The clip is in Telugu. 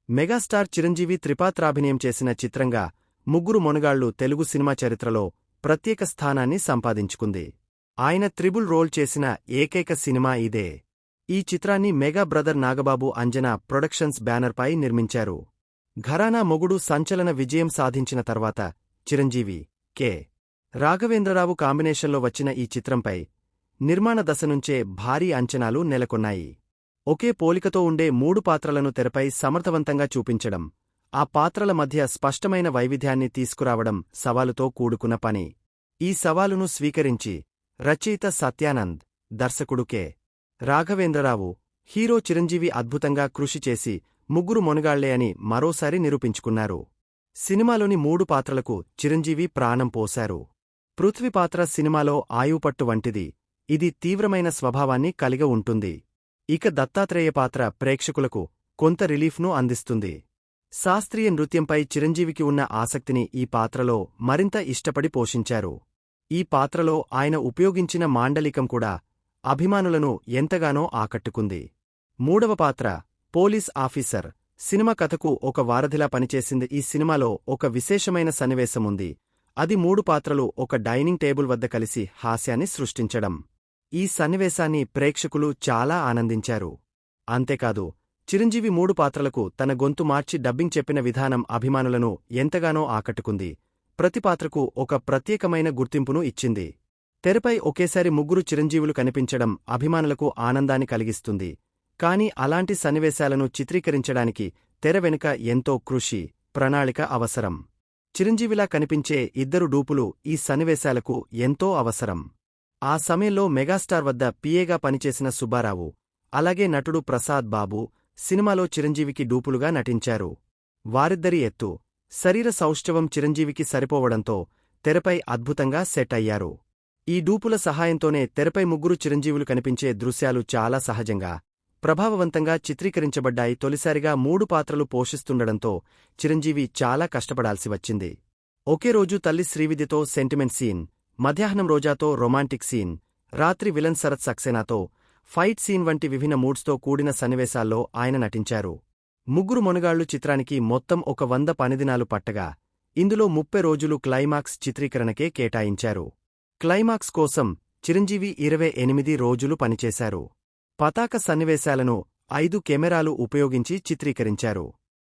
మెగాస్టార్ చిరంజీవి త్రిపాత్రాభినయం చేసిన చిత్రంగా ముగ్గురు మొనగాళ్లు తెలుగు సినిమా చరిత్రలో ప్రత్యేక స్థానాన్ని సంపాదించుకుంది. ఆయన త్రిబుల్ రోల్ చేసిన ఏకైక సినిమా ఇదే. ఈ చిత్రాన్ని mega brother Nagababu Anjana productions బ్యానర్పై నిర్మించారు. ఘరానా మొగుడు సంచలన విజయం సాధించిన తర్వాత చిరంజీవి, కె. రాఘవేంద్రరావు కాంబినేషన్లో వచ్చిన ఈ చిత్రంపై నిర్మాణ దశ నుంచే భారీ అంచనాలు నెలకొన్నాయి. ఒకే పోలికతో ఉండే మూడు పాత్రలను తెరపై సమర్థవంతంగా చూపించడం, ఆ పాత్రల మధ్య స్పష్టమైన వైవిధ్యాన్ని తీసుకురావడం సవాలుతో కూడుకున్న పని. ఈ సవాలును స్వీకరించి రచయిత సత్యానంద్, దర్శకుడు కె. రాఘవేంద్రరావు, హీరో చిరంజీవి అద్భుతంగా కృషి చేసి ముగ్గురు మొనగాళ్లే అని మరోసారి నిరూపించుకున్నారు. సినిమాలోని మూడు పాత్రలకు చిరంజీవి ప్రాణం పోశారు. పృథ్వీ పాత్ర సినిమాలో ఆయువుపట్టు వంటిది. ఇది తీవ్రమైన స్వభావాన్ని కలిగి ఉంటుంది. ఇక దత్తాత్రేయ పాత్ర ప్రేక్షకులకు కొంత రిలీఫ్ను అందిస్తుంది. శాస్త్రీయ నృత్యంపై చిరంజీవికి ఉన్న ఆసక్తిని ఈ పాత్రలో మరింత ఇష్టపడి పోషించారు. ఈ పాత్రలో ఆయన ఉపయోగించిన మాండలికం కూడా అభిమానులను ఎంతగానో ఆకట్టుకుంది. మూడవ పాత్ర, పోలీస్ ఆఫీసర్, సినిమా కథకు ఒక వారధిలా పనిచేసింది. ఈ సినిమాలో ఒక విశేషమైన సన్నివేశముంది. అది మూడు పాత్రలు ఒక డైనింగ్ టేబుల్ వద్ద కలిసి హాస్యాన్ని సృష్టించడం. ఈ సన్నివేశాన్ని ప్రేక్షకులు చాలా ఆనందించారు. అంతేకాదు, చిరంజీవి మూడు పాత్రలకు తన గొంతు మార్చి డబ్బింగ్ చెప్పిన విధానం అభిమానులను ఎంతగానో ఆకట్టుకుంది. ప్రతి పాత్రకు ఒక ప్రత్యేకమైన గుర్తింపును ఇచ్చింది. తెరపై ఒకేసారి ముగ్గురు చిరంజీవులు కనిపించడం అభిమానులకు ఆనందాన్ని కలిగిస్తుంది. కాని అలాంటి సన్నివేశాలను చిత్రీకరించడానికి తెర వెనుక ఎంతో కృషి, ప్రణాళిక అవసరం. చిరంజీవిలా కనిపించే ఇద్దరు డూపులు ఈ సన్నివేశాలకు ఎంతో అవసరం. ఆ సమయంలో మెగాస్టార్ వద్ద పిఏగా పనిచేసిన సుబ్బారావు, అలాగే నటుడు ప్రసాద్ బాబు సినిమాలో చిరంజీవికి డూపులుగా నటించారు. వారిద్దరి ఎత్తు, శరీర సౌష్ఠవం చిరంజీవికి సరిపోవడంతో తెరపై అద్భుతంగా సెట్ అయ్యారు. ఈ డూపుల సహాయంతోనే తెరపై ముగ్గురు చిరంజీవులు కనిపించే దృశ్యాలు చాలా సహజంగా, ప్రభావవంతంగా చిత్రీకరించబడ్డాయి. తొలిసారిగా మూడు పాత్రలు పోషిస్తుండడంతో చిరంజీవి చాలా కష్టపడాల్సి వచ్చింది. ఒకే రోజు తల్లి శ్రీవిద్యతో సెంటిమెంట్ సీన్, మధ్యాహ్నం రోజాతో రొమాంటిక్ సీన్, రాత్రి విలన్ శరత్ సక్సేనాతో ఫైట్ సీన్ వంటి విభిన్న మూడ్స్తో కూడిన సన్నివేశాల్లో ఆయన నటించారు. ముగ్గురు మొనగాళ్లు చిత్రానికి మొత్తం 100 పనిదినాలు పట్టగా ఇందులో 30 రోజులు క్లైమాక్స్ చిత్రీకరణకే కేటాయించారు. క్లైమాక్స్ కోసం చిరంజీవి 28 రోజులు పనిచేశారు. పతాక సన్నివేశాలను 5 కెమెరాలు ఉపయోగించి చిత్రీకరించారు.